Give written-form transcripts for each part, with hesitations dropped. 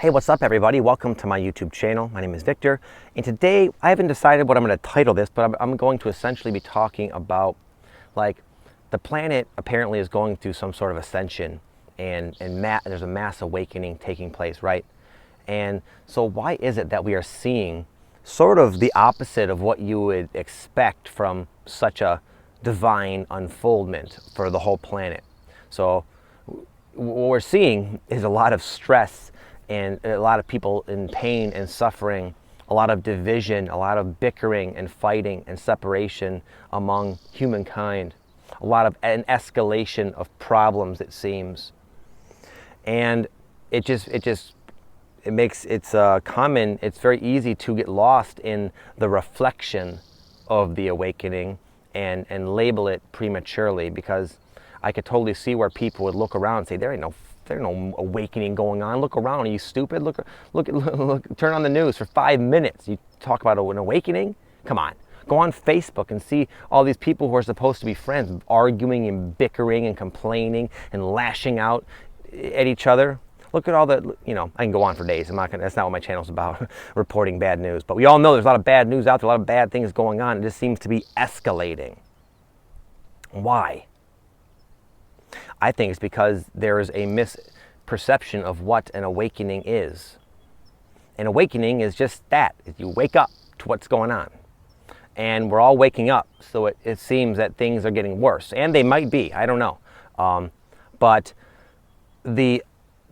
Hey, what's up everybody? Welcome to my YouTube channel. My name is Victor, and today I haven't decided what I'm going to title this, but I'm going to essentially be talking about the planet apparently is going through some sort of ascension, and there's a mass awakening taking place, right? And so why is it that we are seeing sort of the opposite of what you would expect from such a divine unfoldment for the whole planet? So what we're seeing is a lot of stress and a lot of people in pain and suffering, a lot of division, a lot of bickering and fighting and separation among humankind, a lot of an escalation of problems, it seems. And it's very easy to get lost in the reflection of the awakening and label it prematurely, because I could totally see where people would look around and say, there's no awakening going on. Look around. Are you stupid? Look, turn on the news for 5 minutes. You talk about an awakening? Come on. Go on Facebook and see all these people who are supposed to be friends arguing and bickering and complaining and lashing out at each other. Look at all the, I can go on for days. That's not what my channel's about, reporting bad news. But we all know there's a lot of bad news out there, a lot of bad things going on. It just seems to be escalating. Why? I think it's because there is a misperception of what an awakening is. An awakening is just that. You wake up to what's going on. And we're all waking up, so it seems that things are getting worse. And they might be, I don't know. But the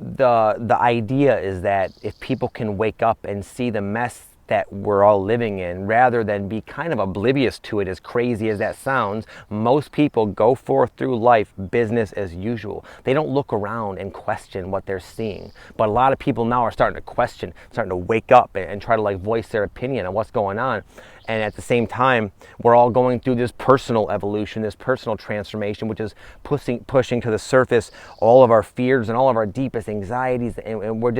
idea is that if people can wake up and see the mess that we're all living in, rather than be kind of oblivious to it, as crazy as that sounds, most people go forth through life business as usual. They don't look around and question what they're seeing. But a lot of people now are starting to question, starting to wake up and try to voice their opinion on what's going on. And at the same time, we're all going through this personal evolution, this personal transformation, which is pushing to the surface all of our fears and all of our deepest anxieties. And we're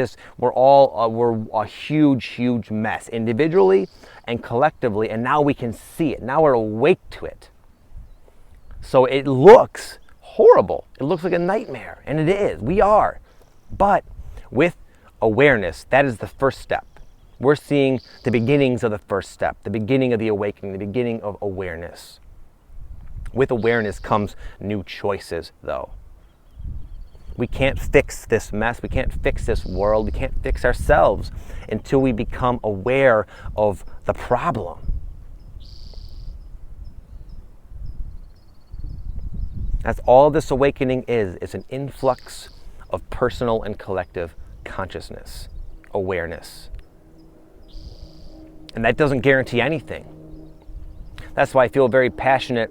a huge mess, individually and collectively. And now we can see it. Now we're awake to it. So it looks horrible. It looks like a nightmare. And it is. We are. But with awareness, that is the first step. We're seeing the beginnings of the first step, the beginning of the awakening, the beginning of awareness. With awareness comes new choices, though. We can't fix this mess. We can't fix this world. We can't fix ourselves until we become aware of the problem. That's all this awakening is. It's an influx of personal and collective consciousness, awareness. And that doesn't guarantee anything. That's why I feel very passionate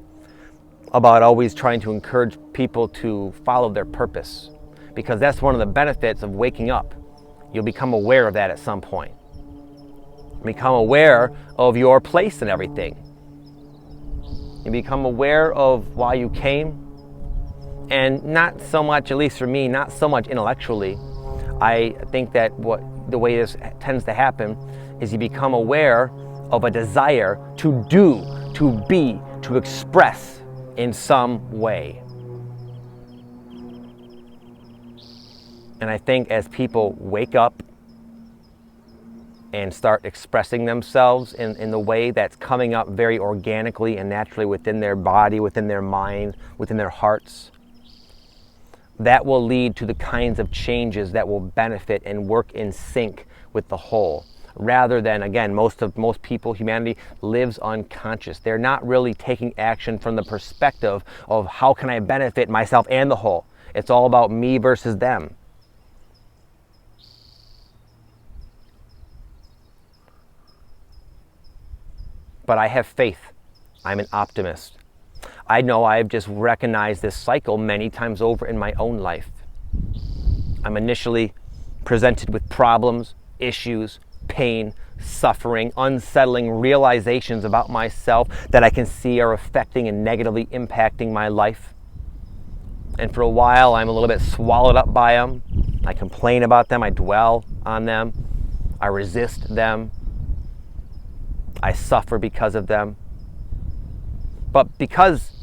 about always trying to encourage people to follow their purpose, because that's one of the benefits of waking up. You'll become aware of that at some point. Become aware of your place in everything. You become aware of why you came, and not so much, at least for me, not so much intellectually. I think that the way this tends to happen is you become aware of a desire to do, to be, to express in some way. And I think as people wake up and start expressing themselves in the way that's coming up very organically and naturally within their body, within their mind, within their hearts, that will lead to the kinds of changes that will benefit and work in sync with the whole. Rather than, again, most people, humanity lives unconscious. They're not really taking action from the perspective of how can I benefit myself and the whole. It's all about me versus them. But I have faith. I'm an optimist. I know I've just recognized this cycle many times over in my own life. I'm initially presented with problems, issues, pain, suffering, unsettling realizations about myself that I can see are affecting and negatively impacting my life. And for a while, I'm a little bit swallowed up by them. I complain about them. I dwell on them. I resist them. I suffer because of them. But because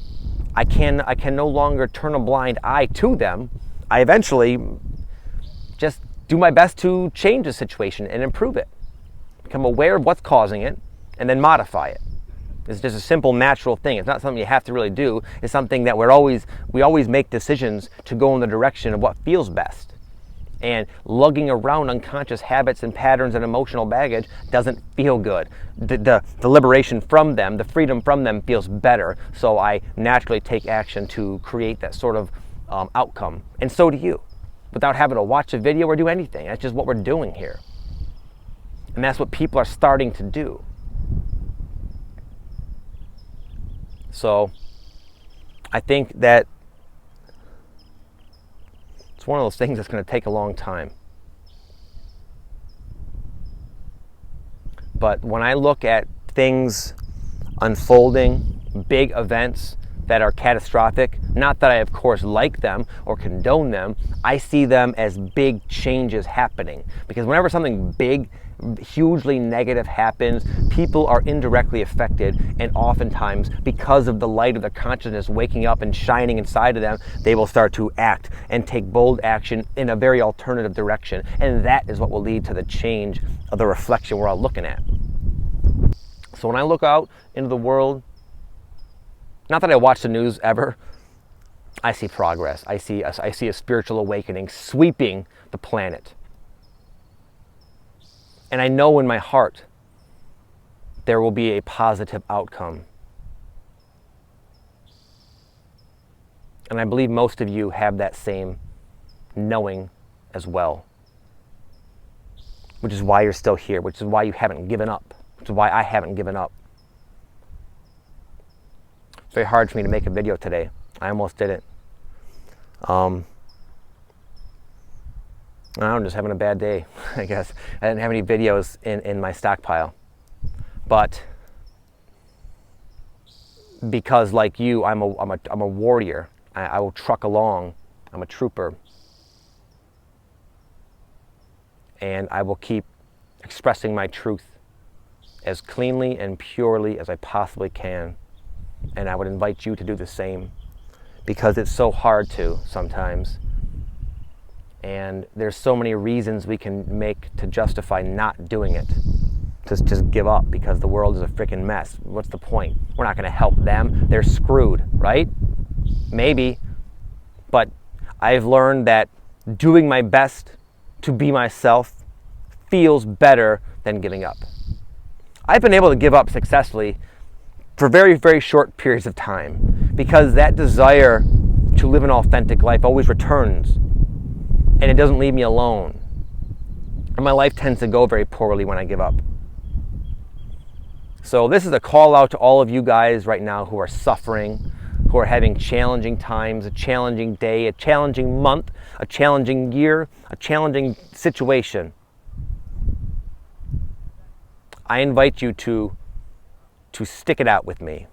I can no longer turn a blind eye to them, I eventually just do my best to change the situation and improve it. Become aware of what's causing it and then modify it. It's just a simple, natural thing. It's not something you have to really do. It's something that we always make decisions to go in the direction of what feels best. And lugging around unconscious habits and patterns and emotional baggage doesn't feel good. The liberation from them, the freedom from them feels better. So I naturally take action to create that sort of outcome. And so do you, without having to watch a video or do anything. That's just what we're doing here. And that's what people are starting to do. So I think that it's one of those things that's going to take a long time. But when I look at things unfolding, big events that are catastrophic, not that I of course like them or condone them, I see them as big changes happening. Because whenever something big, hugely negative happens, people are indirectly affected, and oftentimes because of the light of their consciousness waking up and shining inside of them, they will start to act and take bold action in a very alternative direction, and that is what will lead to the change of the reflection we're all looking at. So when I look out into the world, not that I watch the news ever, I see progress. I see a spiritual awakening sweeping the planet. And I know in my heart there will be a positive outcome. And I believe most of you have that same knowing as well. Which is why you're still here, which is why you haven't given up, which is why I haven't given up. It's very hard for me to make a video today. I almost didn't. I'm just having a bad day, I guess. I didn't have any videos in my stockpile. But because like you, I'm a warrior. I will truck along. I'm a trooper. And I will keep expressing my truth as cleanly and purely as I possibly can. And I would invite you to do the same, because it's so hard to sometimes. And there's so many reasons we can make to justify not doing it. Just give up because the world is a freaking mess. What's the point? We're not going to help them. They're screwed, right? Maybe. But I've learned that doing my best to be myself feels better than giving up. I've been able to give up successfully for very, very short periods of time, because that desire to live an authentic life always returns, and it doesn't leave me alone. And my life tends to go very poorly when I give up. So this is a call out to all of you guys right now who are suffering, who are having challenging times, a challenging day, a challenging month, a challenging year, a challenging situation. I invite you to stick it out with me.